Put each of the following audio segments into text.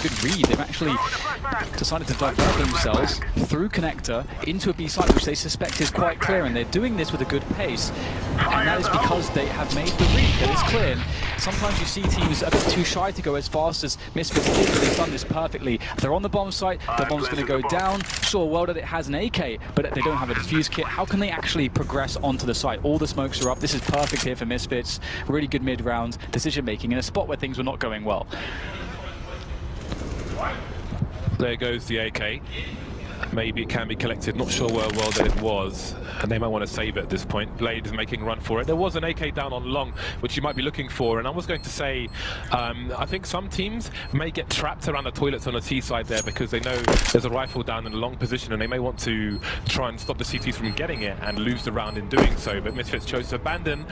good read. They've actually decided to divert themselves through connector into a B site, which they suspect is quite clear, and they're doing this with a good pace. And that is because they have made the read that it's clear. And sometimes you see teams a bit too shy to go as fast as Misfits did, but they've done this perfectly. If they're on the bomb site, the bomb's going to go down. Sure, well that it has an AK, but they don't have a defuse kit. How can they actually progress onto the site? All the smokes are up. This is perfect here for Misfits. Really good mid-round decision-making in a spot where things were not going well. There goes the AK. Maybe it can be collected, not sure where well that it was, and they might want to save it at this point. Blade is making a run for it. There was an AK down on long, which you might be looking for, and I was going to say, I think some teams may get trapped around the toilets on the T side there because they know there's a rifle down in a long position, and they may want to try and stop the CTs from getting it and lose the round in doing so, but Misfits chose to abandon,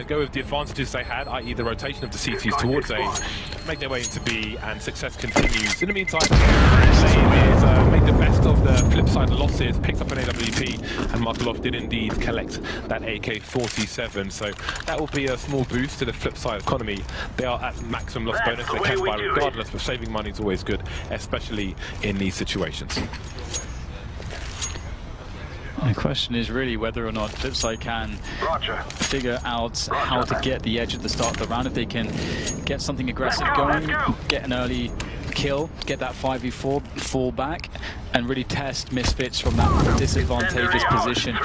go with the advantages they had, i.e. the rotation of the CTs towards A, make their way into B, and success continues. In the meantime, they've made the best of the Flipside losses, picked up an AWP, and Markelov did indeed collect that AK-47, so that will be a small boost to the Flipside economy. They are at maximum loss bonus, they can buy regardless, but saving money is always good, especially in these situations. The question is really whether or not Flipside can figure out how to get the edge at the start of the round. If they can get something aggressive going, get an early kill, get that 5v4, fall back, and really test Misfits from that disadvantageous position.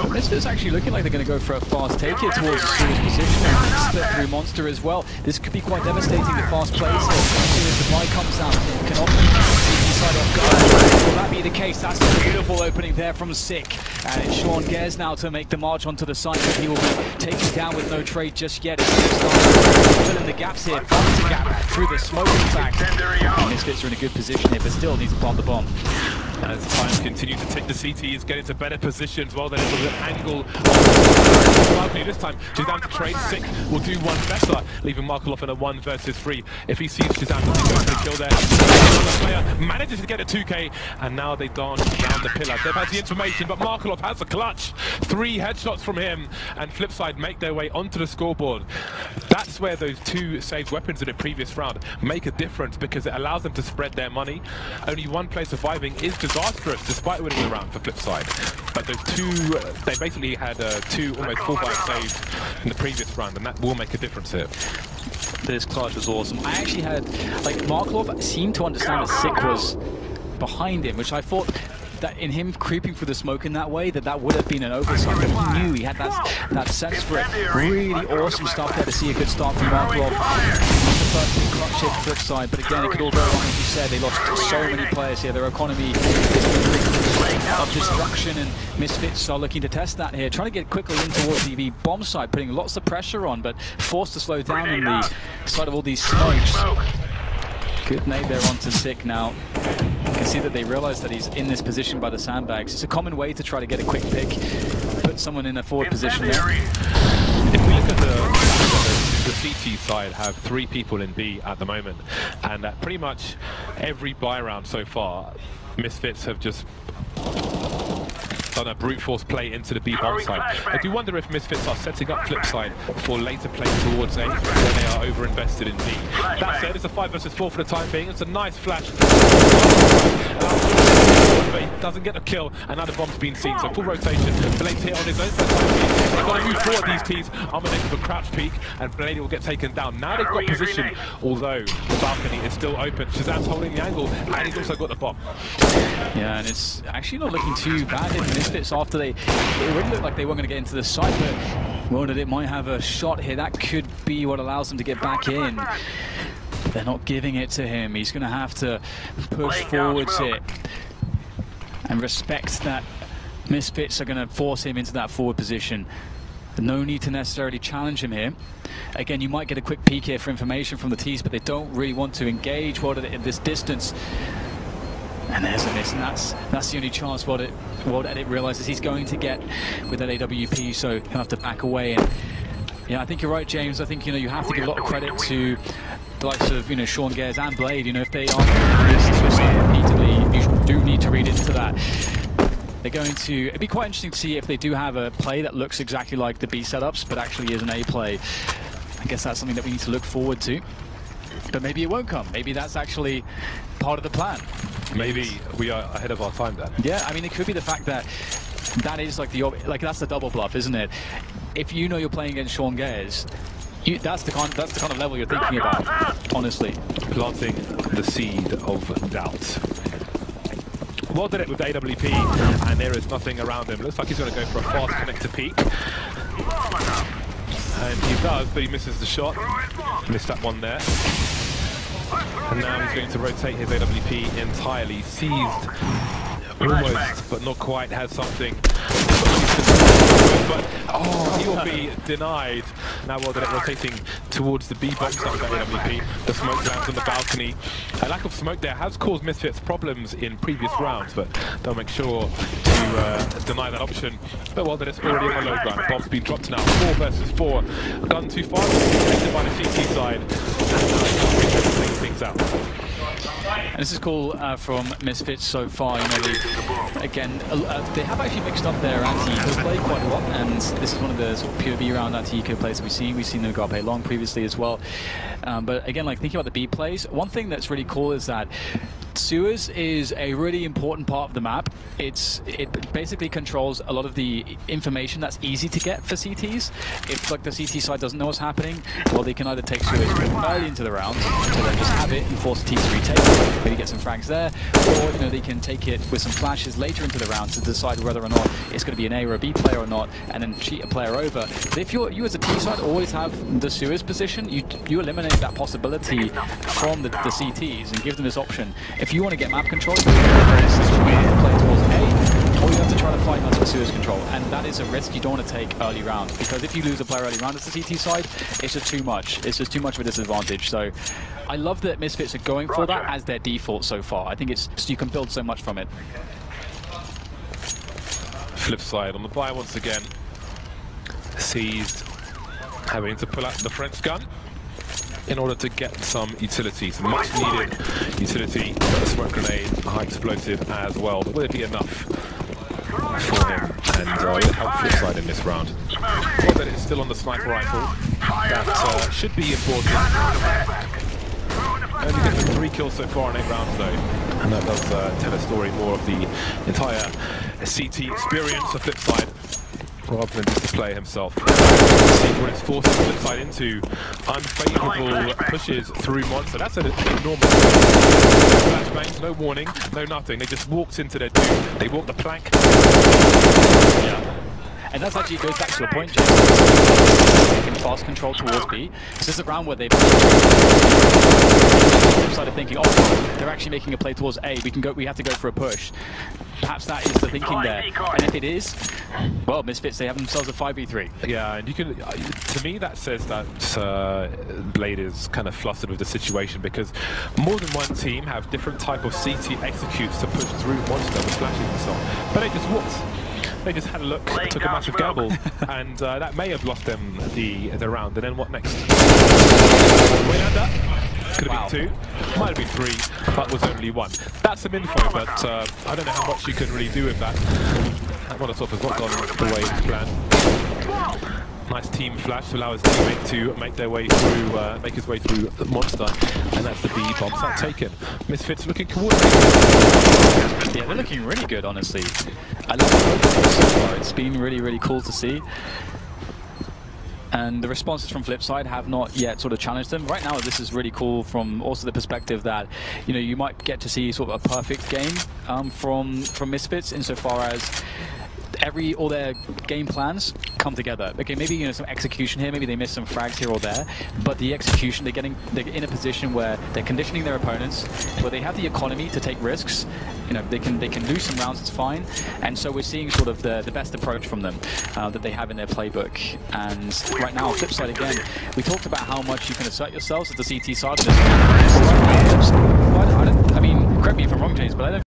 But Misfits actually looking like they're going to go for a fast take here towards the serious position, and split through Monster as well. This could be quite devastating, the fast plays here, especially as the buy comes out. Can often the side off guard. Will that be the case? That's a beautiful opening there from Sick. And it's Sean Gares now to make the march onto the site, but he will be taken down with no trade just yet. It's fill in the gaps here, finds a gap through the smoke in fact. And Misfits are in a good position here, but still needs to plant the bomb. As time continues to tick, the CT is getting to better positions. Well, then it's an angle. This time, Shazam to trade. Sick will do one better, leaving Markelov in a 1 versus 3. If he sees Shazam, he goes to kill there. The player manages to get a 2K, and now they dance around the pillar. They've had the information, but Markelov has the clutch. 3 headshots from him, and Flipside make their way onto the scoreboard. That's where those 2 saved weapons in the previous round make a difference, because it allows them to spread their money. Only 1 player surviving is disastrous, despite winning the round for Flipside. But those 2, they basically had 2 almost full buy saves in the previous round, and that will make a difference here. This clutch was awesome. I actually had, like, Markelov seemed to understand that Sick was behind him, which I thought that in him creeping through the smoke in that way, that would have been an oversight, but he knew, he had that sense for it. Really awesome stuff there to see a good start from Markelov. The first big clutch hit for Flipside, but again, it could all go wrong, as you said. They lost so many players here. Their economy is of destruction, and Misfits are looking to test that here, trying to get quickly in towards the bomb site, putting lots of pressure on, but forced to slow down in the sight of all these smokes. Good nade there onto Sick now. You can see that they realize that he's in this position by the sandbags. It's a common way to try to get a quick pick, put someone in a forward position there. If we look at the CT side, have 3 people in B at the moment, and at pretty much every buy round so far, Misfits have just done a brute force play into the B bomb side. I do wonder if Misfits are setting up Flipside for later play towards A, where they are over-invested in B. That said, it's a 5 versus 4 for the time being. It's a nice flash. But he doesn't get a kill, and now the bomb's been seen, so full rotation. Blade's here on his own first time. They've got to move forward, these teams. Armament with a crouch peek, and Blade will get taken down. Now they've got position, although the balcony is still open. Shazam's holding the angle, and he's also got the bomb. Yeah, and it's actually not looking too bad in Misfits after it really looked like they weren't going to get into the site, but well, that it might have a shot here. That could be what allows them to get back in. They're not giving it to him. He's going to have to push forwards here and respect that Misfits are going to force him into that forward position. No need to necessarily challenge him here. Again, you might get a quick peek here for information from the T's, but they don't really want to engage at this distance. And there's a miss, and that's the only chance World Edit realizes he's going to get with that AWP, so he'll have to back away. And yeah, I think you're right, James. I think, you have to give a lot of credit to the likes of, Sean Gares and Blade. If they are repeatedly, you do need to read into that. They're going to, it'd be quite interesting to see if they do have a play that looks exactly like the B setups, but actually is an A play. I guess that's something that we need to look forward to. But maybe it won't come. Maybe that's actually part of the plan. Maybe we are ahead of our time then. Yeah, I mean, it could be the fact that that is like that's the double bluff, isn't it? If you know you're playing against Sean Gayes, that's the kind of level you're thinking about, honestly. Planting the seed of doubt. Well did it with AWP, and there is nothing around him. Looks like he's going to go for a fast connector peak. And he does, but he misses the shot. Missed that one there. And now he's going to rotate his AWP entirely. Seized, almost, but not quite, has something. But, oh, he will be denied. Now well did it, rotating towards the B box. That was AWP. The smoke lands on the balcony. A lack of smoke there has caused Misfits problems in previous rounds, but they'll make sure to deny that option. But well did it's already on the low ground. Bomb's been dropped now. 4 versus 4. Gone too far. Connected by the CT side. And now they can't take things out. And this is cool from Misfits so far. You know, they have actually mixed up their anti-eco play quite a lot, and this is one of the sort of pure B round anti-eco plays that we've seen. We've seen them go play long previously as well. But again, like thinking about the B plays, one thing that's really cool is that sewers is a really important part of the map. It basically controls a lot of the information that's easy to get for CTs. If like the CT side doesn't know what's happening, well, they can either take sewers early into the round, so then just have it and force the T to retake it, maybe get some frags there, or you know they can take it with some flashes later into the round to decide whether or not it's going to be an A or a B player or not, and then cheat a player over. But if you as a T side always have the sewers position, you eliminate that possibility from the CTs and give them this option. If you want to get map control, you have to play towards A, or you have to try to fight onto the sewers control, and that is a risk you don't want to take early round, because if you lose a player early round as the CT side, it's just too much. It's just too much of a disadvantage. So I love that Misfits are going for that as their default so far. I think you can build so much from it. Flip side on the buy once again. Seized, having to pull out the French gun in order to get some utility, some much needed utility. A smoke grenade, high explosive as well. But will it be enough for him? And will it help Flipside in this round? Well, that it's still on the sniper rifle. That should be important. Only getting 3 kills so far in 8 rounds though. And that does tell a story more of the entire CT experience of Flipside, rather than just the player himself. See what it's forcing Flipside into. Unfavourable pushes through Monster. That's an enormous flashbangs, no warning, no nothing. They just walked into their doom. They walked the plank. Yeah. And that actually goes back to a point, James. Taking fast control towards B. This is a round where they've started thinking, oh, they're actually making a play towards A. We have to go for a push. Perhaps that is the thinking there. And if it is, well, Misfits, they have themselves a 5v3. Yeah, and you can, to me, that says that Blade is kind of flustered with the situation, because more than one team have different type of CT executes to push through Monster with flashes and so on. But they just walked. They just had a look, took a massive gamble, and that may have lost them the round. And then what next? Could have been 2, might have been 3, but was only 1. That's some info, but I don't know how much you can really do with that. That Molotov has not gone the way it's planned. Nice team flash to allow his teammate to make their way through, make his way through the Monster, and that's the B bomb. Not taken. Misfits looking coordinated. Yeah, they're looking really good, honestly. I love the so far. It's been really, really cool to see. And the responses from Flipside have not yet sort of challenged them. Right now, this is really cool from also the perspective that, you know, you might get to see sort of a perfect game from Misfits, insofar as all their game plans come together. Okay, maybe, you know, some execution here, maybe they miss some frags here or there, but the execution, they're in a position where they're conditioning their opponents, where they have the economy to take risks. You know, they can lose some rounds, it's fine. And so we're seeing sort of the best approach from them that they have in their playbook. And right now, Flipside again, we talked about how much you can assert yourselves at the CT side of this. I mean, correct me if I'm wrong, James, but I don't